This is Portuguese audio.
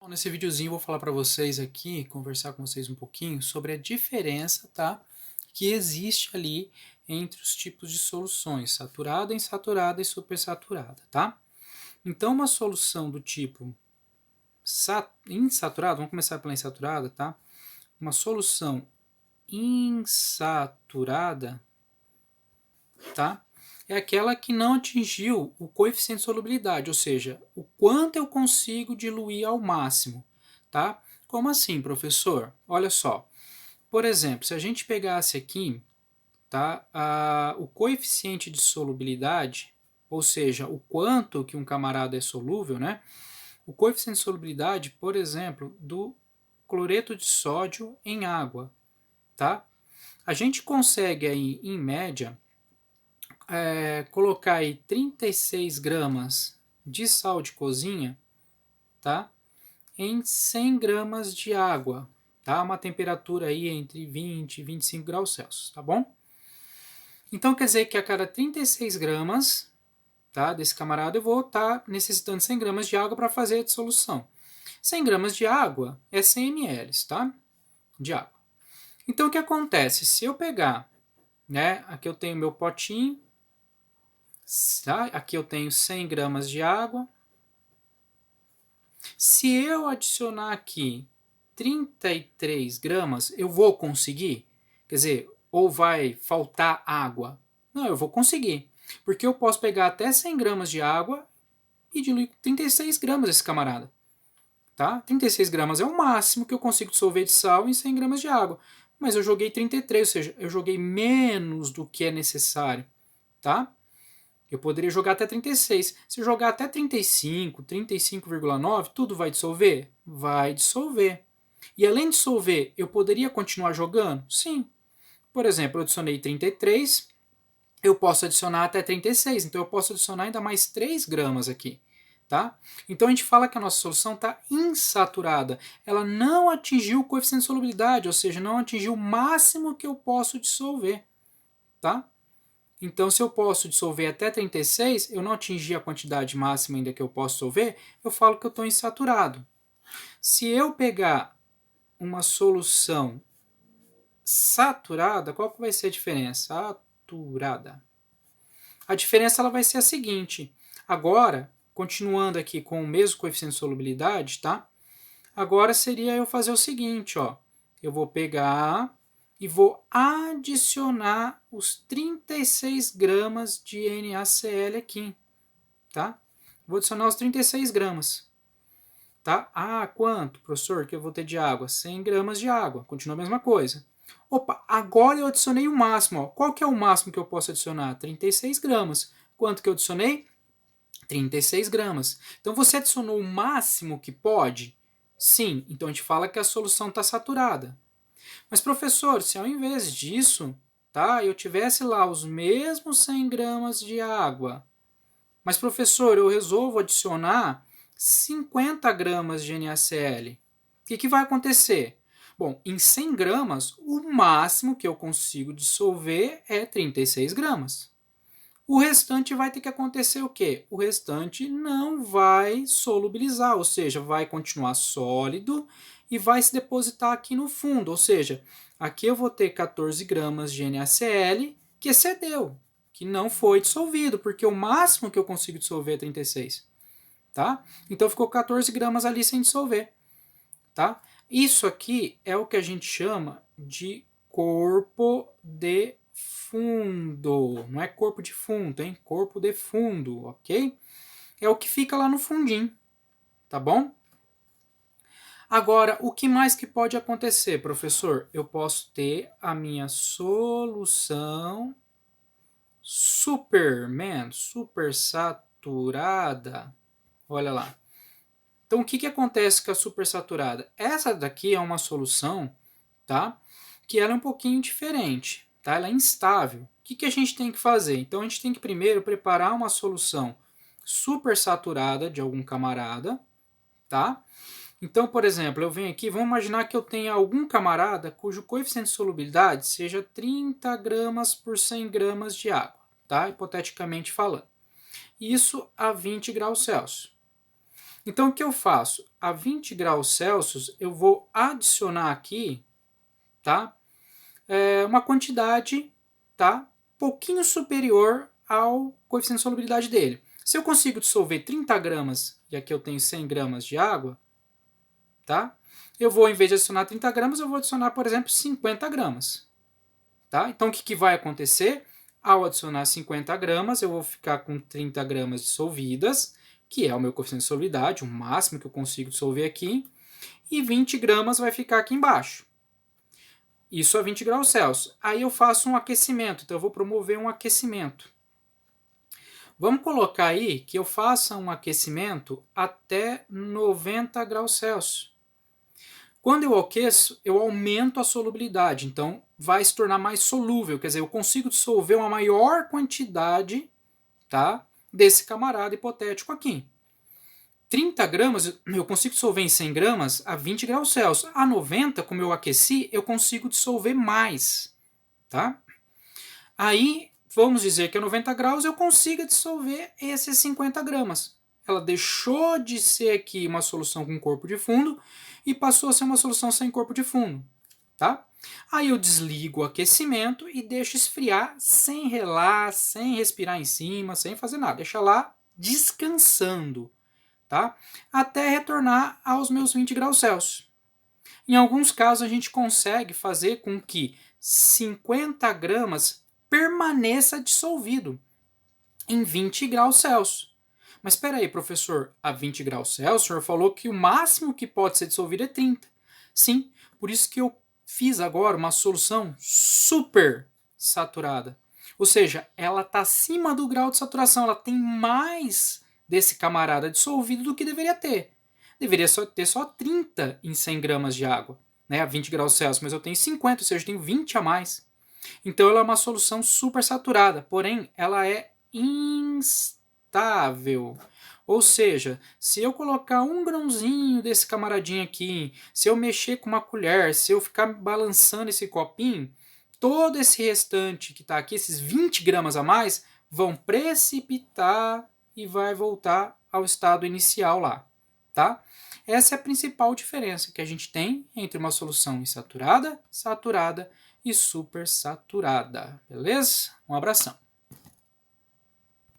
Bom, nesse videozinho eu vou falar para vocês aqui, conversar com vocês um pouquinho sobre a diferença, tá, que existe ali entre os tipos de soluções, saturada, insaturada e supersaturada, tá? Então, uma solução do tipo insaturada, vamos começar pela insaturada, tá? Uma solução insaturada, tá? É aquela que não atingiu o coeficiente de solubilidade, ou seja, o quanto eu consigo diluir ao máximo, tá? Como assim, professor? Olha só. Por exemplo, se a gente pegasse aqui, tá, o coeficiente de solubilidade, ou seja, o quanto que um camarada é solúvel, né? O coeficiente de solubilidade, por exemplo, do cloreto de sódio em água, tá? A gente consegue aí, em média, colocar aí 36 gramas de sal de cozinha, tá? Em 100 gramas de água, tá? Uma temperatura aí entre 20 e 25 graus Celsius, tá bom? Então quer dizer que a cada 36 gramas, tá, desse camarada eu vou estar necessitando 100 gramas de água para fazer a dissolução. 100 gramas de água é 100 ml, tá? De água. Então o que acontece? Se eu pegar, né, aqui eu tenho meu potinho, tá? Aqui eu tenho 100 gramas de água. Se eu adicionar aqui 33 gramas, eu vou conseguir? Quer dizer, ou vai faltar água? Não, eu vou conseguir. Porque eu posso pegar até 100 gramas de água e diluir 36 gramas desse camarada. Tá? 36 gramas é o máximo que eu consigo dissolver de sal em 100 gramas de água. Mas eu joguei 33, ou seja, eu joguei menos do que é necessário. Tá? Eu poderia jogar até 36. Se eu jogar até 35, 35,9, tudo vai dissolver? Vai dissolver. E além de dissolver, eu poderia continuar jogando? Sim. Por exemplo, eu adicionei 33, eu posso adicionar até 36, então eu posso adicionar ainda mais 3 gramas aqui. Tá? Então a gente fala que a nossa solução está insaturada. Ela não atingiu o coeficiente de solubilidade, ou seja, não atingiu o máximo que eu posso dissolver. Tá? Então, se eu posso dissolver até 36, eu não atingi a quantidade máxima ainda que eu posso dissolver, eu falo que eu estou insaturado. Se eu pegar uma solução saturada, qual que vai ser a diferença? Saturada. A diferença ela vai ser a seguinte. Agora, continuando aqui com o mesmo coeficiente de solubilidade, tá? Agora seria eu fazer o seguinte, ó. Eu vou pegar e vou adicionar os 36 gramas de NaCl aqui, tá? Vou adicionar os 36 gramas, tá? Ah, quanto, professor, que eu vou ter de água? 100 gramas de água, continua a mesma coisa. Opa, agora eu adicionei o máximo, ó. Qual que é o máximo que eu posso adicionar? 36 gramas. Quanto que eu adicionei? 36 gramas. Então você adicionou o máximo que pode? Sim, então a gente fala que a solução está saturada. Mas professor, se ao invés disso, tá, eu tivesse lá os mesmos 100 gramas de água, mas professor, eu resolvo adicionar 50 gramas de NaCl, o que vai acontecer? Bom, em 100 gramas, o máximo que eu consigo dissolver é 36 gramas. O restante vai ter que acontecer o quê? O restante não vai solubilizar, ou seja, vai continuar sólido e vai se depositar aqui no fundo. Ou seja, aqui eu vou ter 14 gramas de NaCl que excedeu, que não foi dissolvido, porque o máximo que eu consigo dissolver é 36. Tá? Então ficou 14 gramas ali sem dissolver. Tá? Isso aqui é o que a gente chama de corpo de fundo. Não é corpo de fundo, hein? Corpo de fundo, ok? É o que fica lá no fundinho, tá bom? Agora, o que mais que pode acontecer, professor? Eu posso ter a minha solução super saturada. Olha lá. Então, o que acontece com a supersaturada? Essa daqui é uma solução, tá? Que ela é um pouquinho diferente, tá? Ela é instável. O que a gente tem que fazer? Então, a gente tem que primeiro preparar uma solução supersaturada de algum camarada, tá? Então, por exemplo, eu venho aqui, vamos imaginar que eu tenha algum camarada cujo coeficiente de solubilidade seja 30 gramas por 100 gramas de água, tá? Hipoteticamente falando. Isso a 20 graus Celsius. Então, o que eu faço? A 20 graus Celsius, eu vou adicionar aqui, tá? Uma quantidade, tá? Pouquinho superior ao coeficiente de solubilidade dele. Se eu consigo dissolver 30 gramas, e aqui eu tenho 100 gramas de água, tá? Eu vou, em vez de adicionar 30 gramas, eu vou adicionar, por exemplo, 50 gramas. Tá? Então, o que vai acontecer? Ao adicionar 50 gramas, eu vou ficar com 30 gramas dissolvidas, que é o meu coeficiente de solubilidade, o máximo que eu consigo dissolver aqui, e 20 gramas vai ficar aqui embaixo. Isso a 20 graus Celsius. Aí eu faço um aquecimento, então eu vou promover um aquecimento. Vamos colocar aí que eu faça um aquecimento até 90 graus Celsius. Quando eu aqueço, eu aumento a solubilidade, então vai se tornar mais solúvel, quer dizer, eu consigo dissolver uma maior quantidade, tá, desse camarada hipotético aqui. 30 gramas eu consigo dissolver em 100 gramas a 20 graus Celsius. A 90, como eu aqueci, eu consigo dissolver mais. Tá? Aí, vamos dizer que a 90 graus eu consiga dissolver esses 50 gramas. Ela deixou de ser aqui uma solução com corpo de fundo e passou a ser uma solução sem corpo de fundo. Tá? Aí eu desligo o aquecimento e deixo esfriar sem relar, sem respirar em cima, sem fazer nada. Deixa lá descansando. Tá? Até retornar aos meus 20 graus Celsius. Em alguns casos, a gente consegue fazer com que 50 gramas permaneça dissolvido em 20 graus Celsius. Mas espera aí, professor, a 20 graus Celsius, o senhor falou que o máximo que pode ser dissolvido é 30. Sim, por isso que eu fiz agora uma solução super saturada. Ou seja, ela está acima do grau de saturação, ela tem mais desse camarada dissolvido do que deveria ter. Deveria ter só 30 em 100 gramas de água, né, a 20 graus Celsius, mas eu tenho 50, ou seja, eu tenho 20 a mais. Então ela é uma solução super saturada, porém ela é instável. Ou seja, se eu colocar um grãozinho desse camaradinho aqui, se eu mexer com uma colher, se eu ficar balançando esse copinho, todo esse restante que está aqui, esses 20 gramas a mais, vão precipitar e vai voltar ao estado inicial lá, tá? Essa é a principal diferença que a gente tem entre uma solução insaturada, saturada e supersaturada, beleza? Um abração.